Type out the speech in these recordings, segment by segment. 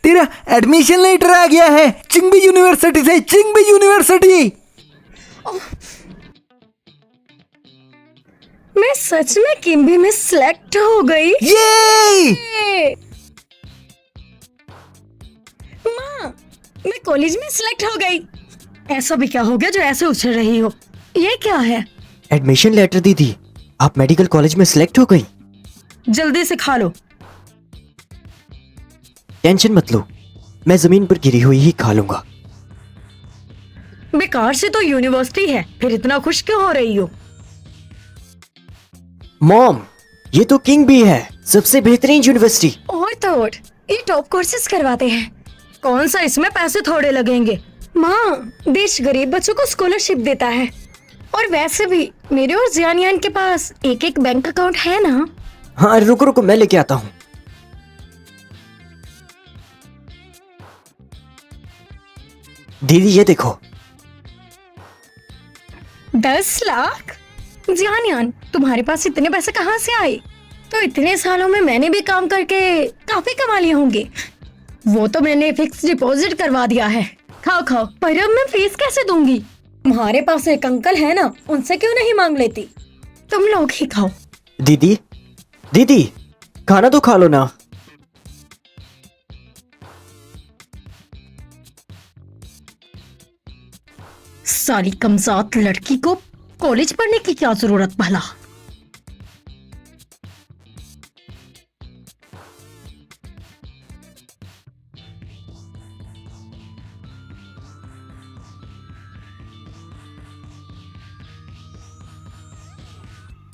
तेरा admission letter आ गया है चिंगबी यूनिवर्सिटी से, चिंगबी यूनिवर्सिटी। मैं सच में किम्बी में सिलेक्ट हो गई। ये माँ, मैं कॉलेज में सिलेक्ट हो गई। ऐसा भी क्या हो गया जो ऐसे उछल रही हो? ये क्या है? एडमिशन लेटर दीदी, आप मेडिकल कॉलेज में सिलेक्ट हो गई। जल्दी से खा लो। टेंशन मत लो, मैं जमीन पर गिरी हुई ही खा लूंगा। बेकार से तो यूनिवर्सिटी है, फिर इतना खुश क्यों हो रही हो? मॉम, ये तो किंग भी है, सबसे बेहतरीन यूनिवर्सिटी। और तो और, ये टॉप कोर्सेज करवाते हैं। कौन सा इसमें पैसे थोड़े लगेंगे। माँ, देश गरीब बच्चों को स्कॉलरशिप देता है। और वैसे भी मेरे और जियानियान के पास एक एक बैंक अकाउंट है ना। हाँ रुको रुको, मैं लेके आता हूँ। दीदी ये देखो। 10 लाख? जियानियान, तुम्हारे पास इतने पैसे कहाँ से आए? तो इतने सालों में मैंने भी काम करके काफी कमा लिए होंगे। वो तो मैंने फिक्स डिपॉजिट करवा दिया है। खाओ खाओ। पर अब मैं फीस कैसे दूंगी? तुम्हारे पास एक अंकल है ना, उनसे क्यों नहीं मांग लेती? तुम लोग ही खाओ। दीदी दीदी, खाना तो खा लो ना। साली कमज़ात लड़की को कॉलेज पढ़ने की क्या जरूरत भला?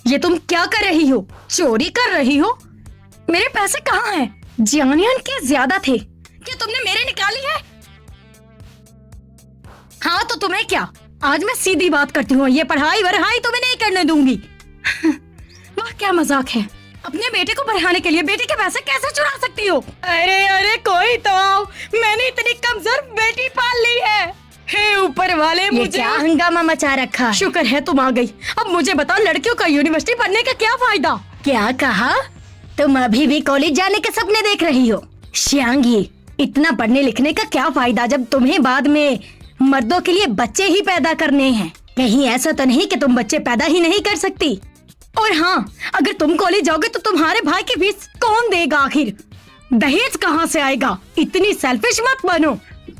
ये तुम क्या कर रही हो? चोरी कर रही हो? मेरे पैसे कहाँ हैं? जियानियान के ज्यादा थे। क्या तुमने मेरे निकाली है? हाँ तो तुम्हें क्या? आज मैं सीधी बात करती हूँ, ये पढ़ाई वढ़ाई तो मैं नहीं करने दूंगी। वाह क्या मजाक है। अपने बेटे को पढ़ाने के लिए बेटे के पैसे कैसे चुरा सकती हो? अरे अरे कोई तो आओ, मैंने इतनी कमजोर बेटी पाल ली है। हे ऊपर वाले, मुझे क्या हंगामा मचा रखा है। शुक्र है तुम आ गई। अब मुझे बताओ, लड़कियों का यूनिवर्सिटी पढ़ने का क्या फायदा? क्या कहा? तुम अभी भी कॉलेज जाने के सपने देख रही हो? श्यांगी, इतना पढ़ने लिखने का क्या फायदा जब तुम्हें बाद में मर्दों के लिए बच्चे ही पैदा करने हैं। कहीं ऐसा तो नहीं कि तुम बच्चे पैदा ही नहीं कर सकती? और हाँ, अगर तुम कॉलेज जाओगे तो तुम्हारे भाई की फीस कौन देगा आखिर? दहेज कहाँ से आएगा? इतनी सेल्फिश मत बनो।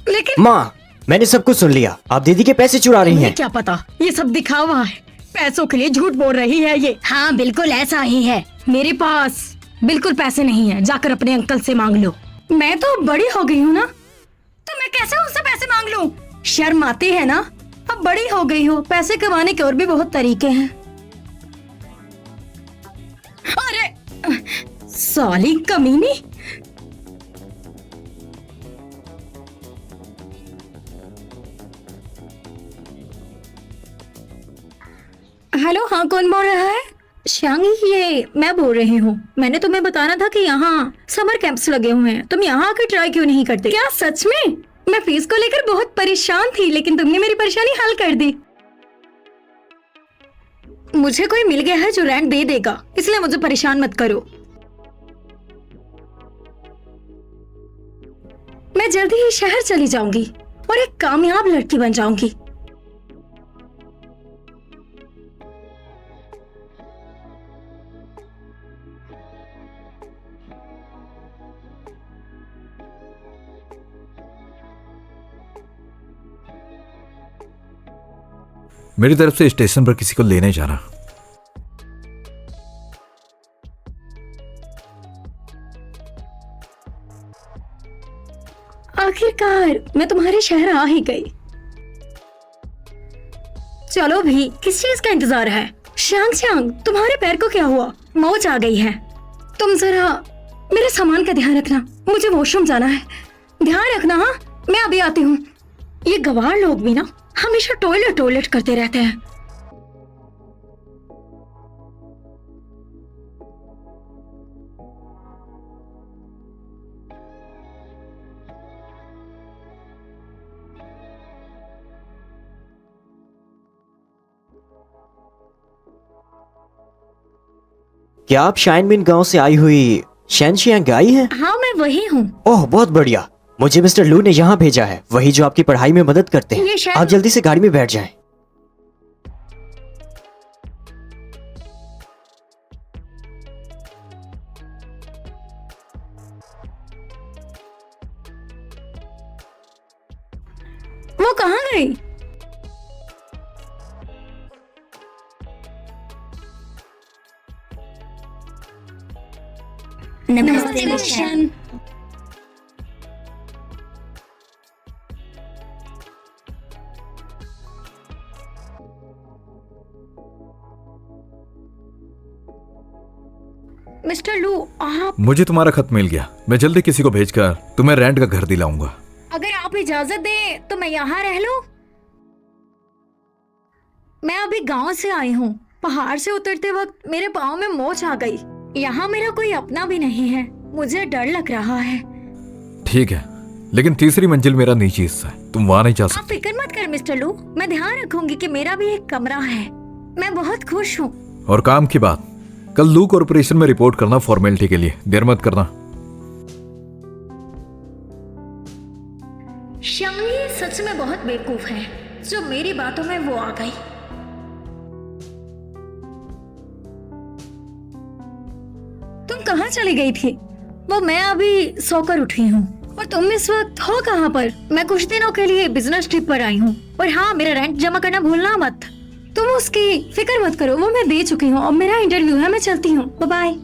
लेकिन माँ, मैंने सब कुछ सुन लिया, आप दीदी के पैसे चुरा रही हैं। क्या पता, ये सब दिखावा है। पैसों के लिए झूठ बोल रही है ये। हाँ बिल्कुल ऐसा ही है। मेरे पास बिल्कुल पैसे नहीं है, जाकर अपने अंकल से मांग लो। मैं तो बड़ी हो गई हूँ ना, तो मैं कैसे उनसे पैसे मांग लूं? शर्म आती है ना? अब बड़ी हो गई हो, पैसे कमाने के और भी बहुत तरीके हैं। अरे साली कमीनी। हेलो, हाँ कौन बोल रहा है? श्यांगी, ये मैं बोल रही हूँ। मैंने तुम्हें बताना था कि यहाँ समर कैंप्स लगे हुए हैं, तुम यहाँ आकर ट्राई क्यों नहीं करते? क्या सच में? मैं फीस को लेकर बहुत परेशान थी, लेकिन तुमने मेरी परेशानी हल कर दी। मुझे कोई मिल गया है जो रेंट दे देगा, इसलिए मुझे परेशान मत करो। मैं जल्दी ही शहर चली जाऊंगी और एक कामयाब लड़की बन जाऊंगी। मेरी तरफ से स्टेशन पर किसी को लेने जाना। आखिरकार मैं तुम्हारे शहर आ ही गई। चलो भी, किस चीज का इंतजार है? श्यांग श्यांग, तुम्हारे पैर को क्या हुआ? मौज आ गई है। तुम जरा मेरे सामान का ध्यान रखना, मुझे वॉशरूम जाना है। ध्यान रखना। हाँ, मैं अभी आती हूँ। ये गवार लोग भी ना हमेशा टॉयलेट टॉयलेट करते रहते हैं। क्या आप शाइनबिन गांव से आई हुई शैनशियांग आई हैं? हाँ मैं वही हूँ। ओह बहुत बढ़िया, मुझे मिस्टर लू ने यहाँ भेजा है, वही जो आपकी पढ़ाई में मदद करते ये हैं। शायद- आप जल्दी से गाड़ी में बैठ जाएं। वो कहाँ गई? नमस्ते मिशन। मिस्टर लू, आप मुझे तुम्हारा खत मिल गया। मैं जल्दी किसी को भेजकर तुम्हें रेंट का घर दिलाऊंगा। अगर आप इजाजत दें तो मैं यहाँ रह लूं? मैं अभी गांव से आई हूँ। पहाड़ से उतरते वक्त मेरे पाँव में मोच आ गई। यहाँ मेरा कोई अपना भी नहीं है। मुझे डर लग रहा है। ठीक है, लेकिन तीसरी मंजिल मेरा निजी हिस्सा है, तुम वहां नहीं जा आप सकते। फिक्र मत कर मिस्टर लू, मैं ध्यान रखूंगी कि मेरा भी एक कमरा है। मैं बहुत खुश हूँ। और काम की बात, कल लू कॉर्पोरेशन में रिपोर्ट करना फॉर्मेलिटी के लिए, देर मत करना। शांगी सच में बहुत बेवकूफ है जो मेरी बातों में वो आ गई। तुम कहाँ चली गई थी? वो मैं अभी सोकर उठी हूँ। और तुम इस वक्त हो कहाँ पर? मैं कुछ दिनों के लिए बिजनेस ट्रिप पर आई हूँ। और हाँ, मेरा रेंट जमा करना भूलना मत। तुम उसकी फिक्र मत करो, वो मैं दे चुकी हूँ। अब मेरा इंटरव्यू है, मैं चलती हूँ। Bye bye.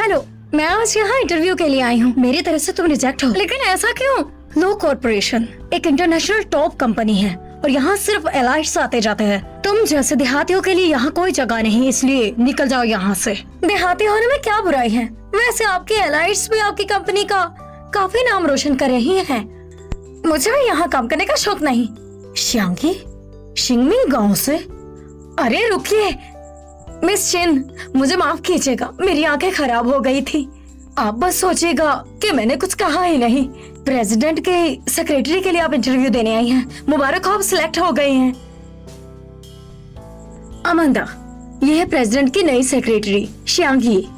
हेलो, मैं आज यहाँ इंटरव्यू के लिए आई हूँ। मेरी तरफ से तुम रिजेक्ट हो, लेकिन ऐसा क्यों? लो कॉर्पोरेशन एक इंटरनेशनल टॉप कंपनी है और यहाँ सिर्फ एलाइट्स आते जाते हैं। तुम जैसे देहातियों के लिए यहाँ कोई जगह नहीं, इसलिए निकल जाओ यहाँ से। देहाती होने में क्या बुराई है? वैसे आपकी एलाइट्स भी आपकी कंपनी का काफी नाम रोशन कर रही हैं। मुझे भी यहाँ काम करने का शौक नहीं। श्यांगी, शिंगमिंग गांव से? अरे रुकिए मिस चिन, मुझे माफ कीजिएगा, मेरी आंखें खराब हो गई थी। आप बस सोचिएगा कि मैंने कुछ कहा ही नहीं। प्रेसिडेंट के सेक्रेटरी के लिए आप इंटरव्यू देने आई हैं। मुबारक हो, आप सिलेक्ट हो गए हैं। अमंदा, ये है प्रेसिडेंट की नई सेक्रेटरी श्यांगी।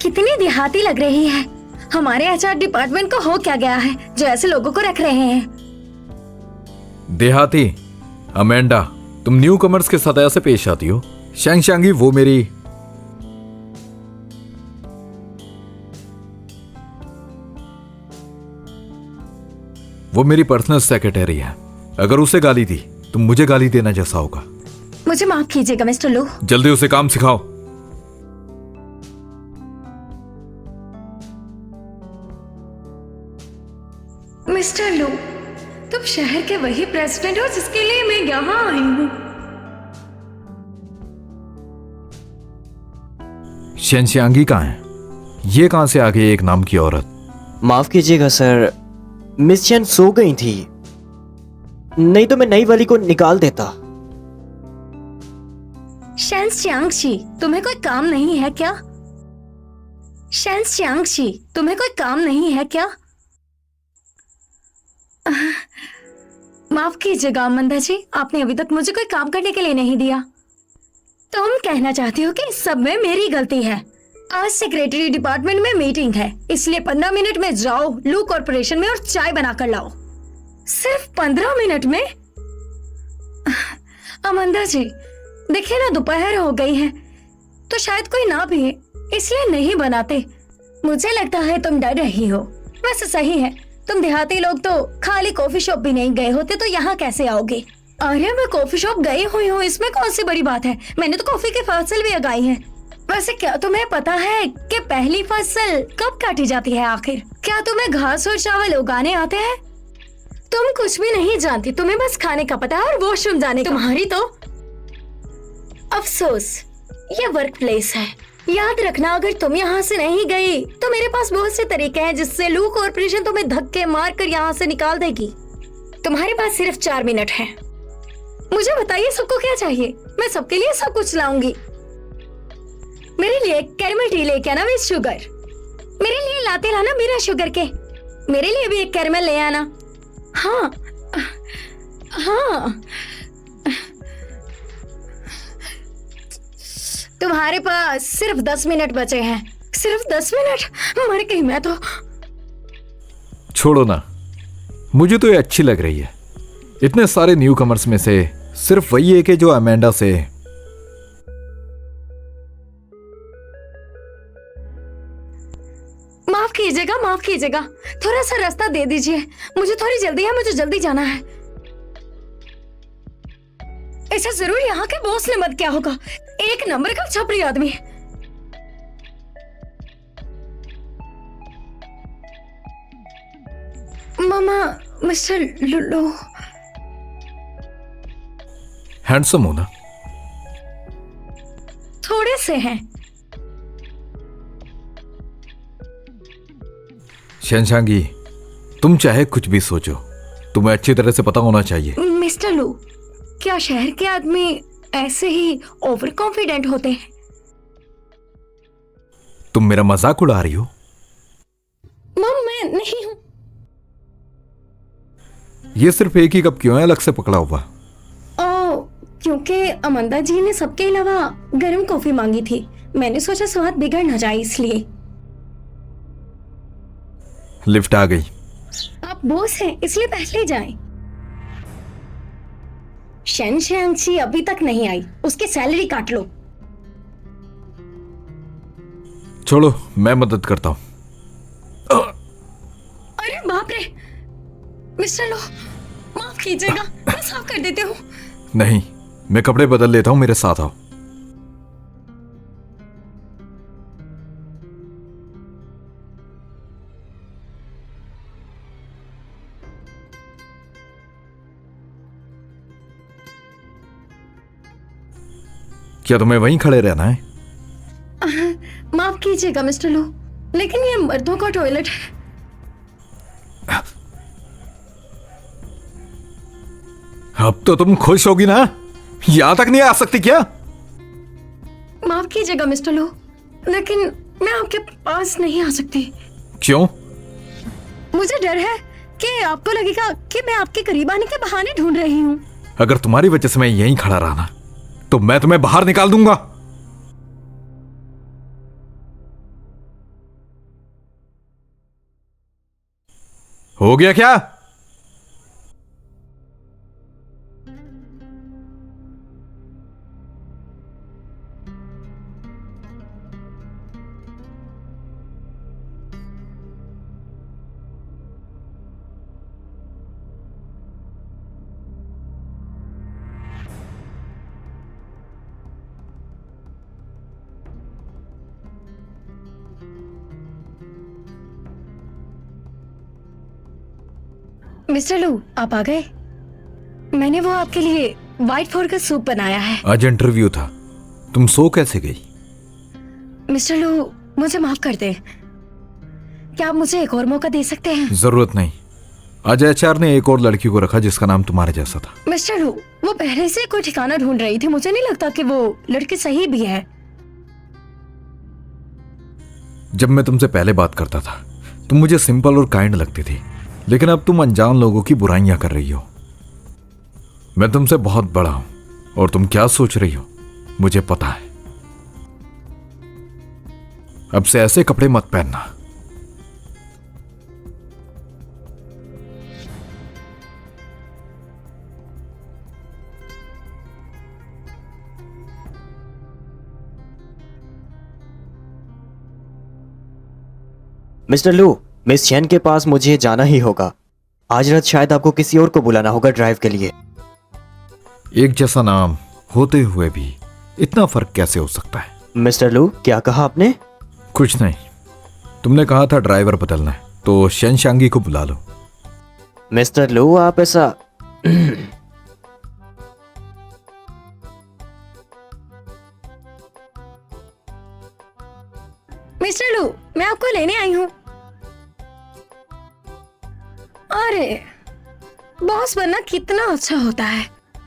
कितनी देहाती लग रही है। हमारे एचआर डिपार्टमेंट को हो क्या गया है जो ऐसे लोगों को रख रहे हैं? देहाती अमेंडा, तुम न्यू कमर्स के साथ ऐसे पेश आती हो? शांगी, वो मेरी पर्सनल सेक्रेटरी है। अगर उसे गाली दी तो मुझे गाली देना जैसा होगा। मुझे माफ कीजिएगा मिस्टर लू। जल्दी उसे काम सिखाओ। मिस्टर लू, तुम शहर के वही प्रेसिडेंट हो जिसके लिए मैं यहाँ आई हूँ। शेंशियांगी कहाँ है? ये कहाँ से आ गई एक नाम की औरत? माफ कीजिएगा सर, मिस चैन सो गई थी, नहीं तो मैं नई वाली को निकाल देता। शेंशियांगशी, तुम्हें कोई काम नहीं है क्या? शेंशियांगशी, तुम्हें कोई काम नहीं है क्या? माफ कीजिएगा अमंदा जी, आपने अभी तक मुझे कोई काम करने के लिए नहीं दिया। तुम कहना चाहती हो कि इस सब में मेरी गलती है। आज सेक्रेटरी डिपार्टमेंट में मीटिंग है, इसलिए 15 मिनट में जाओ लू कॉर्पोरेशन में और चाय बना कर लाओ। सिर्फ 15 मिनट में? अमंदा जी, देखिए ना, दोपहर हो गई है तो शायद कोई ना पिए, इसलिए नहीं बनाते। मुझे लगता है तुम डर रही हो। वैसे सही है, तुम देहाती लोग तो खाली कॉफी शॉप भी नहीं गए होते तो यहाँ कैसे आओगे? अरे मैं कॉफी शॉप गई हुई हूँ, इसमें कौन सी बड़ी बात है। मैंने तो कॉफी की फसल भी उगाई है। वैसे क्या तुम्हें पता है कि पहली फसल कब काटी जाती है आखिर? क्या तुम्हें घास और चावल उगाने आते हैं? तुम कुछ भी नहीं जानती, तुम्हें बस खाने का पता है और वॉशरूम जाने का। तुम्हारी तो अफसोस, ये वर्क प्लेस है। याद रखना, अगर तुम यहाँ से नहीं गई तो मेरे पास बहुत से तरीके हैं जिससे लू कॉर्पोरेशन तुम्हें धक्के मारकर यहाँ से निकाल देगी। तुम्हारे पास सिर्फ 4 मिनट है। मुझे बताइए सबको क्या चाहिए, मैं सबके लिए सब कुछ लाऊंगी। मेरे लिए कैरमल टी लेके आना विद शुगर। मेरे लिए लाते लाना बिना शुगर के। मेरे लिए भी एक कैरमल ले आना। हाँ हाँ। तुम्हारे पास सिर्फ 10 मिनट बचे हैं। सिर्फ 10 मिनट? मर गई मैं तो। छोड़ो ना, मुझे तो ये अच्छी लग रही है। इतने सारे न्यू कमर्स में से सिर्फ वही एक है जो अमेंडा से। माफ कीजिएगा, माफ कीजिएगा, थोड़ा सा रास्ता दे दीजिए, मुझे थोड़ी जल्दी है, मुझे जल्दी जाना है। ऐसा जरूर यहाँ के बॉस ने मत क्या होगा, एक नंबर का छपरी आदमी। मामा, मिस्टर लुल्लू। हैंडसम हो ना? थोड़े से हैं। शनशांगी, तुम चाहे कुछ भी सोचो, तुम्हें अच्छी तरह से पता होना चाहिए। मिस्टर लू, क्या शहर के आदमी ऐसे ही ओवर कॉन्फिडेंट होते हैं? तुम मेरा मजाक उड़ा रही हो? मम, मैं नहीं हूं। ये सिर्फ एक ही कप क्यों है अलग से पकड़ा हुआ? क्योंकि अमंदा जी ने सबके अलावा गर्म कॉफी मांगी थी, मैंने सोचा स्वाद बिगड़ ना जाए इसलिए। लिफ्ट आ गई। आप बॉस हैं इसलिए पहले जाएं। शनशांगी अभी तक नहीं आई, उसकी सैलरी काट लो। छोड़ो, मैं मदद करता हूं। अरे बाप रे, मिस्टर लो, माफ कीजिएगा, मैं साफ कर देती हूँ। नहीं, मैं कपड़े बदल लेता हूं, मेरे साथ आओ। क्या तुम्हें वहीं खड़े रहना है? माफ कीजिएगा मिस्टर लो, लेकिन ये मर्दों का टॉयलेट है। अब तो तुम खुश होगी ना? यहां तक नहीं आ सकती क्या? माफ कीजिएगा मिस्टर लो, लेकिन मैं आपके पास नहीं आ सकती। क्यों? मुझे डर है कि आपको लगेगा कि मैं आपके करीब आने के बहाने ढूंढ रही हूँ। अगर तुम्हारी वजह से मैं यहीं खड़ा रहा ना, तो मैं तुम्हें बाहर निकाल दूंगा। हो गया क्या? मिस्टर लू, आप आ गए। मैंने वो आपके लिए व्हाइट फोर का सूप बनाया है। आज इंटरव्यू था, तुम सो कैसे गई? मिस्टर लू, मुझे माफ कर दे, क्या आप मुझे एक और मौका दे सकते हैं? जरूरत नहीं। आज एचआर ने एक और लड़की को रखा जिसका नाम तुम्हारे जैसा था। मिस्टर लू, वो पहले से कोई ठिकाना ढूंढ रही थी, मुझे नहीं लगता कि वो लड़की सही भी है। जब मैं तुमसे पहले बात करता था, तुम मुझे सिंपल और काइंड लगती थी, लेकिन अब तुम अनजान लोगों की बुराइयां कर रही हो। मैं तुमसे बहुत बड़ा हूं और तुम क्या सोच रही हो मुझे पता है। अब से ऐसे कपड़े मत पहनना। मिस्टर लू, मिस चैन के पास मुझे जाना ही होगा। आज रात शायद आपको किसी और को बुलाना होगा ड्राइव के लिए। एक जैसा नाम होते हुए भी इतना फर्क कैसे हो सकता है? मिस्टर लू, क्या कहा आपने? कुछ नहीं, तुमने कहा था ड्राइवर बदलना है, तो शनशांगी को बुला लो। मिस्टर लू, आप ऐसा मिस्टर लू, मैं आपको लेने आई हूँ। अरे, बॉस बनना कितना अच्छा होता है,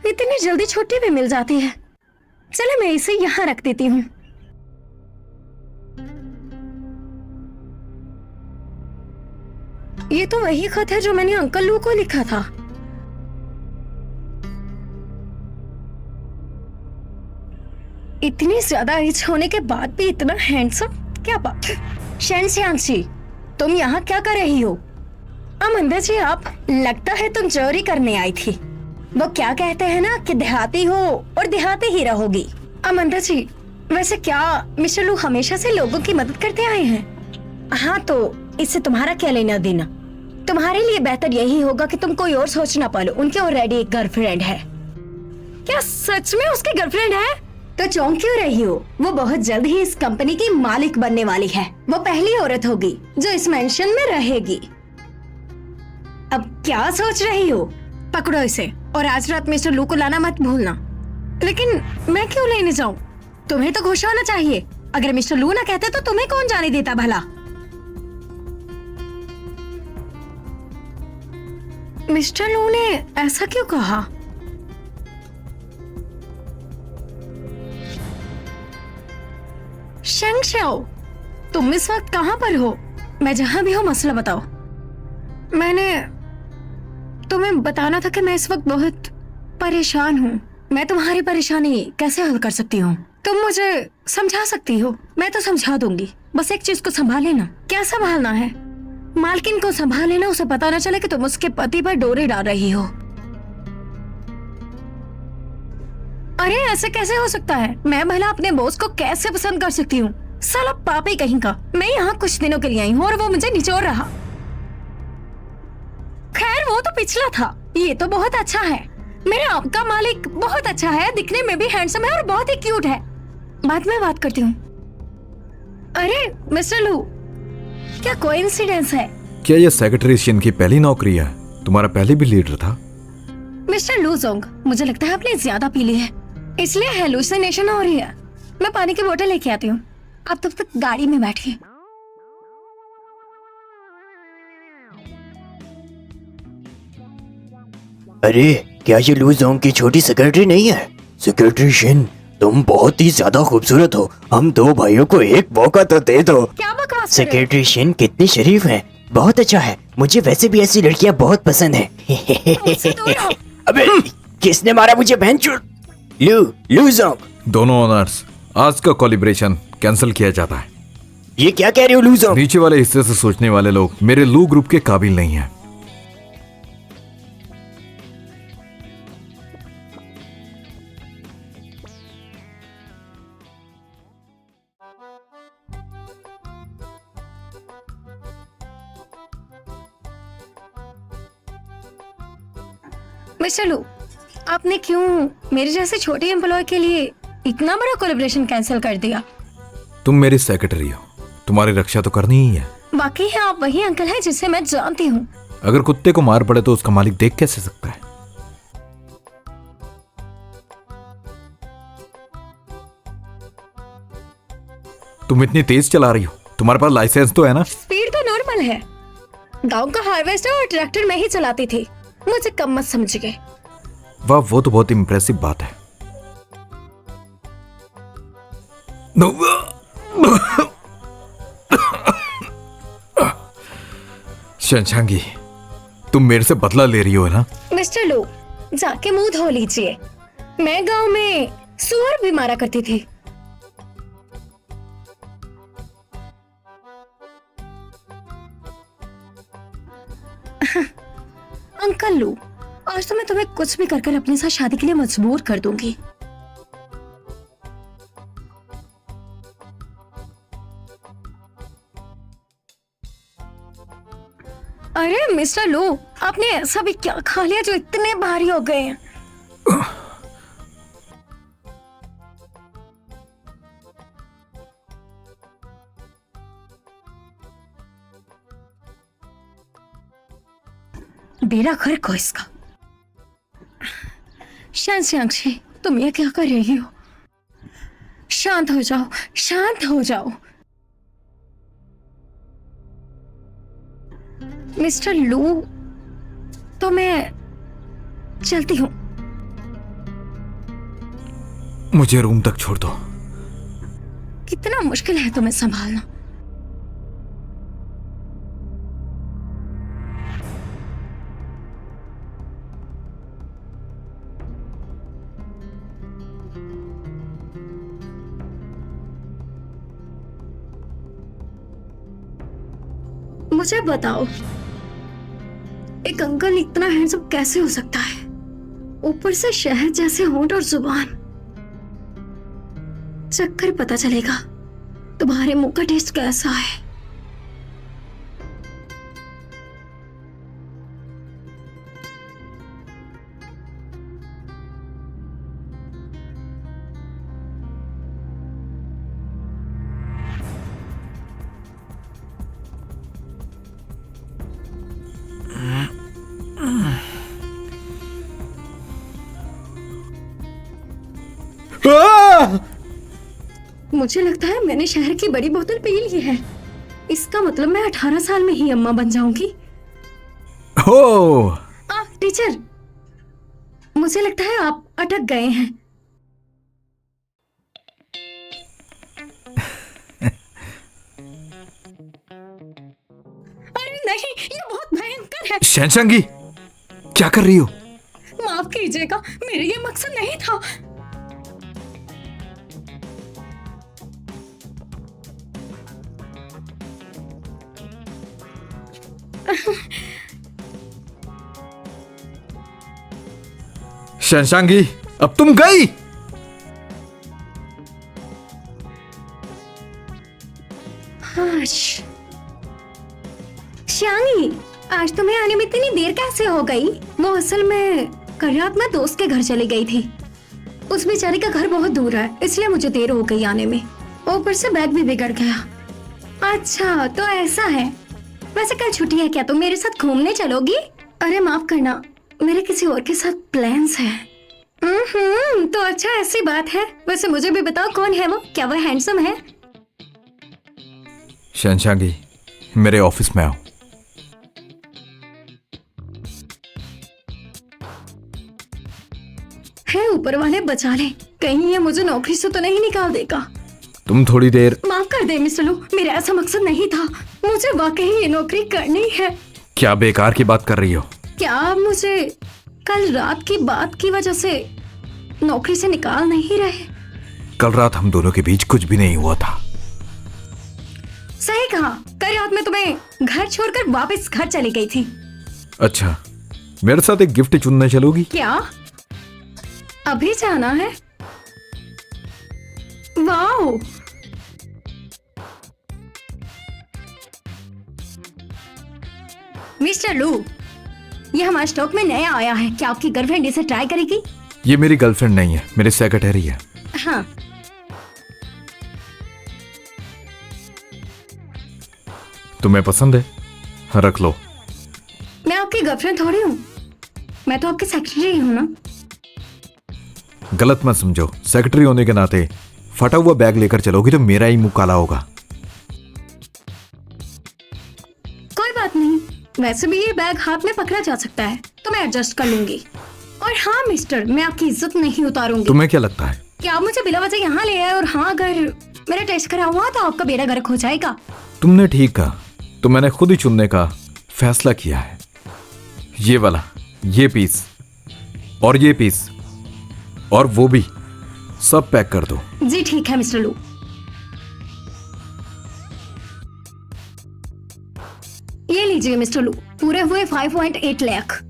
इतनी जल्दी छुट्टी भी मिल जाती है। चले, मैं इसे यहाँ रख देती हूँ। ये तो वही खत है जो मैंने अंकल लू को लिखा था। इतनी ज्यादा एज होने के बाद भी इतना हैंडसम, क्या बात है। शेन सियांसी, तुम यहाँ क्या कर रही हो? अमंदा जी, आप लगता है तुम चोरी करने आई थी। वो क्या कहते हैं ना कि देहाती हो और देहाती ही रहोगी। अमंदा जी, वैसे क्या मिस्टर लू हमेशा से लोगों की मदद करते आए हैं? हाँ, तो इससे तुम्हारा क्या लेना देना? तुम्हारे लिए बेहतर यही होगा कि तुम कोई और सोच ना पालो। उनके ऑलरेडी एक गर्लफ्रेंड है। क्या सच में उसकी गर्लफ्रेंड है? तो चौंक क्यों रही हो? वो बहुत जल्द ही इस कंपनी की मालिक बनने वाली है। वो पहली औरत होगी जो इस मेंशन में रहेगी। अब क्या सोच रही हो? पकड़ो इसे और आज रात मिस्टर लू को लाना मत भूलना। लेकिन मैं क्यों लेने जाऊं? तुम्हें तो खुश होना चाहिए। अगर मिस्टर लू ना कहते तो तुम्हें कौन जाने देता भला? मिस्टर लू ने ऐसा क्यों कहा? शेंग शाओ, तुम इस वक्त कहाँ पर हो? मैं जहाँ भी हूँ मसला बताओ। मैंने तुम्हें बताना था कि मैं इस वक्त बहुत परेशान हूँ। मैं तुम्हारी परेशानी कैसे हल कर सकती हूँ? तुम मुझे समझा सकती हो? मैं तो समझा दूंगी, बस एक चीज को संभाल लेना। क्या संभालना है? मालकिन को संभाल लेना, उसे पता न चले कि तुम उसके पति पर डोरे डाल रही हो। अरे ऐसे कैसे हो सकता है? मैं भला अपने बॉस को कैसे पसंद कर सकती हूँ? साला पापी कहीं का। मैं यहाँ कुछ दिनों के लिए आई हूँ और वो मुझे निचोड़ रहा। खैर वो तो पिछला था, ये तो बहुत अच्छा है। मेरे आपका मालिक बहुत अच्छा है, दिखने में भी हैंडसम है और बहुत ही क्यूट है। बाद में बात करती हूँ। अरे मिस्टर लू, क्या कोइंसिडेंस है? क्या ये सेक्रेटरी की पहली नौकरी है? तुम्हारा पहले भी लीडर था। मिस्टर लू जोंग, मुझे लगता है आपने ज्यादा पी ली है, इसलिए हेलुसिनेशन हो रही है। मैं पानी की बोतल लेके आती हूँ, आप तब तक गाड़ी में बैठिए। अरे क्या ये लू जोंग की छोटी सेक्रेटरी नहीं है? सेक्रेटरी शिन, तुम बहुत ही ज्यादा खूबसूरत हो। हम दो भाइयों को एक मौका तो दे दो। क्या बकवास कर रहे हो? सेक्रेटरी शिन कितनी शरीफ है, बहुत अच्छा है। मुझे वैसे भी ऐसी लड़कियां बहुत पसंद है। मुझसे दूर रहो। अबे किसने मारा मुझे? बहनचोद। लू जोंग, दोनों ऑनर्स, आज का कोलिब्रेशन कैंसिल किया जाता है। ये क्या कह रहे हो लू जोंग? नीचे वाले हिस्से से सोचने वाले लोग मेरे लू ग्रुप के काबिल नहीं हैं। मिस्टर लू, आपने क्यों मेरे जैसे छोटे एम्प्लॉय के लिए इतना बड़ा कोलैबोरेशन कैंसिल कर दिया? तुम मेरी सेक्रेटरी हो, तुम्हारी रक्षा तो करनी ही है। बाकी है आप वही अंकल हैं जिसे मैं जानती हूँ। अगर कुत्ते को मार पड़े तो उसका मालिक देख कैसे सकता है? तुम इतनी तेज चला रही हो, तुम्हारे पास लाइसेंस तो है ना? स्पीड तो नॉर्मल है, गांव का हार्वेस्टर और ट्रैक्टर में ही चलाती थी, मुझे कम मत समझिए। वाह, वो तो बहुत इम्प्रेसिव बात है। शशांकी, तुम मेरे से बदला ले रही हो ना? मिस्टर लू, जाके मुंह धो लीजिए। मैं गांव में सुअर भी मारा करती थी। अंकल लू, आज तो मैं तुम्हें कुछ भी कर अपने साथ शादी के लिए मजबूर कर दूंगी। अरे मिस्टर लू, आपने ऐसा भी क्या खा लिया जो इतने भारी हो गए हैं? बेड़ा गर्क हो इसका। शशांकी, तुम ये क्या कर रही हो? शांत हो जाओ, शांत हो जाओ। मिस्टर लू, तो मैं चलती हूँ। मुझे रूम तक छोड़ दो। कितना मुश्किल है तुम्हें संभालना। मुझे बताओ, एक अंकल इतना हैंडसम कैसे हो सकता है? ऊपर से शहद जैसे होंठ और जुबान। चक्कर पता चलेगा तुम्हारे मुंह का टेस्ट कैसा है। मुझे लगता है मैंने शहर की बड़ी बोतल पी ली है। इसका मतलब मैं 18 साल में ही अम्मा बन जाऊंगी। हो टीचर, मुझे लगता है आप अटक गए हैं। अरे नहीं, ये बहुत भयंकर है। शैनशांगी, क्या कर रही हो? माफ कीजिएगा, मेरा ये मकसद नहीं था। शैनशांगी, अब तुम गई। श्यांगी, आज तुम्हें आने में इतनी देर कैसे हो गई? वो असल में कल रात मैं दोस्त के घर चली गई थी। उस बेचारे का घर बहुत दूर है, इसलिए मुझे देर हो गई आने में। ऊपर से बैग भी बिगड़ गया। अच्छा, तो ऐसा है। वैसे कल छुट्टी है क्या? तुम मेरे साथ घूमने चलोगी? अरे माफ करना, मेरे किसी और के साथ प्लान्स हैं। तो अच्छा, ऐसी बात है। वैसे मुझे भी बताओ, कौन है वो? क्या वो हैंडसम है? शैनशांगी, मेरे ऑफिस में आओ। है ऊपर वाले बचा ले, कहीं ये मुझे नौकरी से तो नहीं निकाल देगा। तुम थोड़ी देर। माफ कर दे मिस्टर लू, मेरा ऐसा मकसद नहीं था। मुझे वाकई ये नौकरी करनी है। क्या बेकार की बात कर रही हो? क्या आप मुझे कल रात की बात की वजह से नौकरी से निकाल नहीं रहे? कल रात हम दोनों के बीच कुछ भी नहीं हुआ था। सही कहा, कल रात में तुम्हें घर छोड़कर वापस घर चली गई थी। अच्छा, मेरे साथ एक गिफ्ट चुनने चलोगी? क्या अभी जाना है? वाओ, मिस्टर लू, ये हमारे स्टॉक में नया आया है। क्या आपकी गर्लफ्रेंड इसे ट्राई करेगी? ये मेरी गर्लफ्रेंड नहीं है, मेरी सेक्रेटरी है। हाँ, तुम्हें पसंद है? हाँ, रख लो। मैं आपकी गर्लफ्रेंड थोड़ी हूँ, मैं तो आपकी सेक्रेटरी हूँ ना। गलत मत समझो, सेक्रेटरी होने के नाते फटा हुआ बैग लेकर चलोगी तो मेरा ही मुंह काला होगा। कोई बात नहीं, वैसे भी ये बैग हाथ में पकड़ा जा सकता है, तो मैं एडजस्ट कर लूंगी। और हाँ मिस्टर, मैं आपकी इज्जत नहीं उतारूंगी। तुम्हें क्या लगता है? क्या आप मुझे बिला वजह यहाँ ले आए? और हाँ, अगर मेरा टेस्ट करा हुआ तो आपका बेड़ा गर्क हो जाएगा। तुमने ठीक कहा, तो मैंने खुद ही चुनने का फैसला किया है। ये वाला, ये पीस और ये पीस और वो भी, सब पैक कर दो। जी ठीक है मिस्टर लू। ये लीजिए मिस्टर लू, पूरे हुए 5.8 लाख।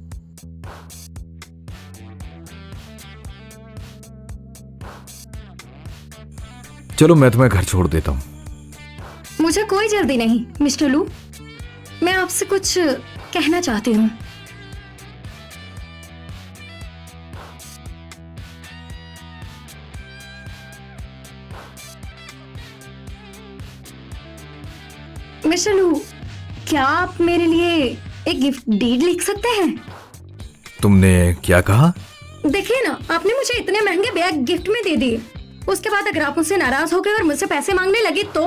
चलो मैं तुम्हें घर छोड़ देता हूँ। मुझे कोई जल्दी नहीं मिस्टर लू, मैं आपसे कुछ कहना चाहती हूँ। मिस्टर लू, क्या आप मेरे लिए एक गिफ्ट डीड लिख सकते हैं? तुमने क्या कहा? देखिए ना, आपने मुझे इतने महंगे बैग गिफ्ट में दे दिए। उसके बाद अगर आप मुझसे नाराज हो गए और मुझसे पैसे मांगने लगे तो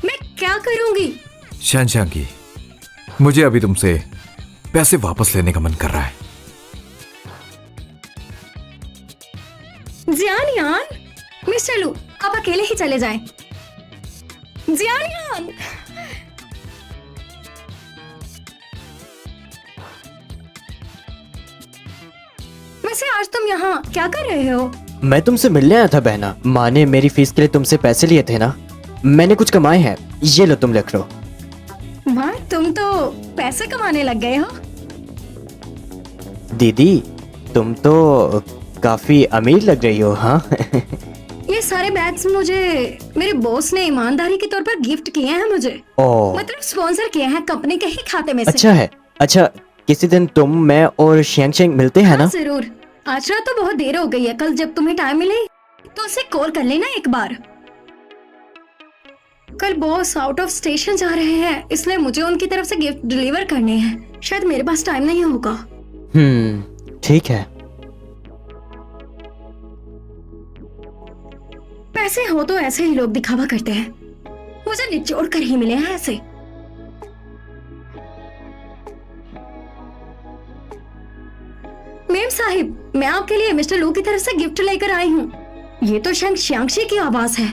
मैं क्या करूंगी? शैनशांगी, मुझे अभी तुमसे पैसे वापस लेने का मन कर रहा है। जियान, मिस्टर लू, आप अकेले ही चले जाएं। जियान, वैसे आज तुम यहाँ क्या कर रहे हो? मैं तुमसे मिलने आया था बहना। माँ ने मेरी फीस के लिए तुमसे पैसे लिए थे ना, मैंने कुछ कमाए हैं, ये लो तुम लिख लो। What? तुम तो पैसे कमाने लग गए हो। दीदी तुम तो काफी अमीर लग रही हो। हाँ ये सारे बैग्स मुझे मेरे बॉस ने ईमानदारी के तौर पर गिफ्ट किए हैं मुझे। ओ मतलब स्पॉन्सर किए हैं कंपनी के ही खाते में से। अच्छा है। अच्छा किसी दिन तुम मैं और शेंग शेंग मिलते हैं हाँ, ना? जरूर। आज रात तो बहुत देर हो गई है, कल जब तुम्हें टाइम मिले तो उसे कॉल कर लेना एक बार। कल बॉस आउट ऑफ स्टेशन जा रहे हैं, इसलिए मुझे उनकी तरफ से गिफ्ट डिलीवर करने हैं। शायद मेरे पास टाइम नहीं होगा। ठीक है। पैसे हो तो ऐसे ही लोग दिखावा करते हैं, मुझे निचोड़ कर ही मिले हैं ऐसे। मेम साहिब, मैं आपके लिए मिस्टर लू की तरफ से गिफ्ट लेकर आई हूँ। ये तो शंग श्यांगशी की आवाज है।